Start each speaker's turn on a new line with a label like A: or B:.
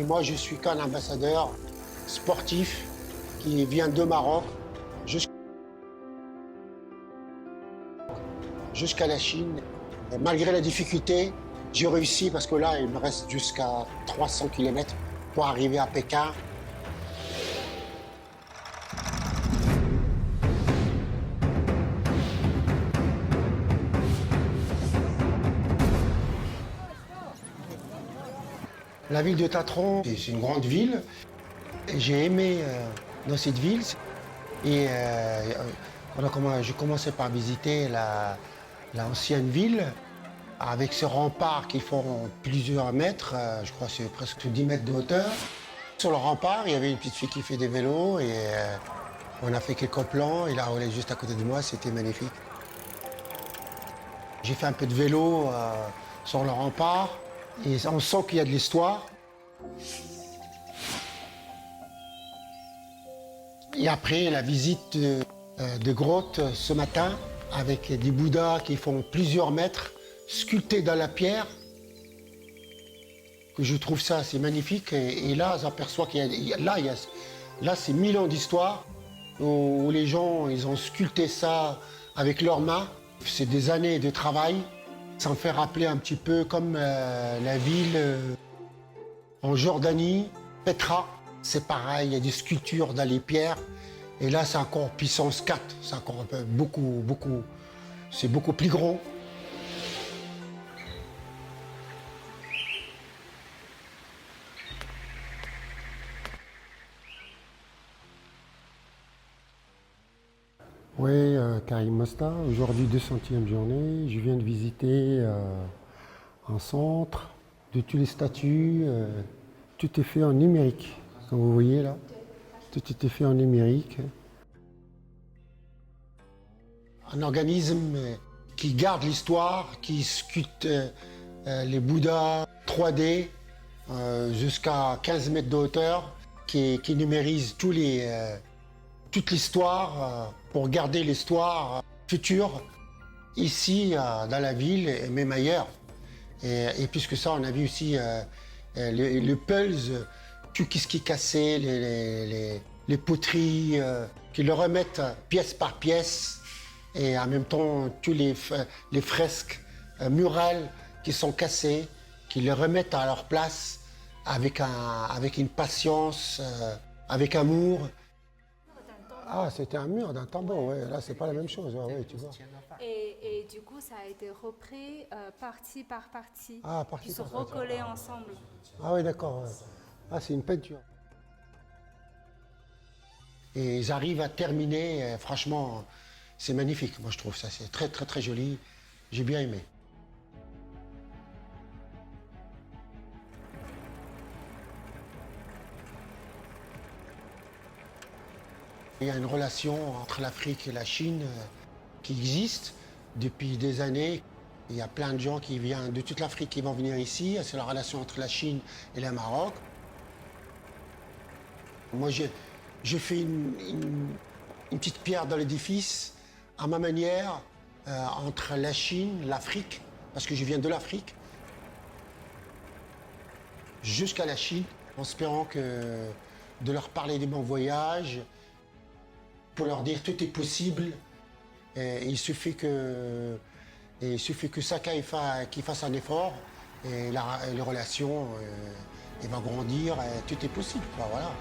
A: Moi, je suis qu'un ambassadeur sportif qui vient de Maroc jusqu'à la Chine. Et malgré la difficulté, j'ai réussi parce que là, il me reste jusqu'à 300 km pour arriver à Pékin. La ville de Tatron, c'est une grande ville. J'ai aimé dans cette ville. Et j'ai commencé par visiter l'ancienne ville avec ce rempart qui font plusieurs mètres, je crois que c'est presque 10 mètres de hauteur. Sur le rempart, il y avait une petite fille qui fait des vélos et on a fait quelques plans. Et là, elle est juste à côté de moi, c'était magnifique. J'ai fait un peu de vélo sur le rempart et on sent qu'il y a de l'histoire. Et après, la visite de grottes ce matin avec des Bouddhas qui font plusieurs mètres, sculptés dans la pierre. Que je trouve ça assez magnifique. Et là, j'aperçois là, c'est 1000 ans d'histoire où les gens, ils ont sculpté ça avec leurs mains. C'est des années de travail. Ça me fait rappeler un petit peu comme la ville en Jordanie, Petra. C'est pareil, il y a des sculptures dans les pierres. Et là, c'est encore puissance 4. C'est encore c'est beaucoup plus grand. Oui, Karim Mosta, aujourd'hui 200e journée. Je viens de visiter un centre de toutes les statues. Tout est fait en numérique, comme vous voyez là. Tout était fait en numérique. Un organisme qui garde l'histoire, qui sculpte les Bouddhas 3D jusqu'à 15 mètres de hauteur, qui numérise toute l'histoire pour garder l'histoire future ici dans la ville et même ailleurs. Et puisque ça, on a vu aussi le Pulse, tout ce qui est cassé, les poteries, qui le remettent pièce par pièce, et en même temps tous les fresques murales qui sont cassées, qui les remettent à leur place avec une patience, avec amour. Ah, c'était un mur d'un tambour, ouais. Là, c'est pas la même chose, ouais, tu vois.
B: Et du coup, ça a été repris partie par partie,
A: Ah, partie
B: qui se
A: par partie.
B: recollaient ensemble.
A: Ah oui, d'accord. Ouais. Ah, c'est une peinture. Et ils arrivent à terminer, franchement, c'est magnifique. Moi, je trouve ça, c'est très, très, très joli. J'ai bien aimé. Il y a une relation entre l'Afrique et la Chine qui existe depuis des années. Il y a plein de gens qui viennent de toute l'Afrique qui vont venir ici. C'est la relation entre la Chine et le Maroc. Moi, je fais une petite pierre dans l'édifice à ma manière entre la Chine, l'Afrique, parce que je viens de l'Afrique, jusqu'à la Chine, en espérant de leur parler de mon voyage, pour leur dire tout est possible. Et il suffit que chacun qu'il fasse un effort et les relations vont grandir. Et tout est possible, quoi, voilà.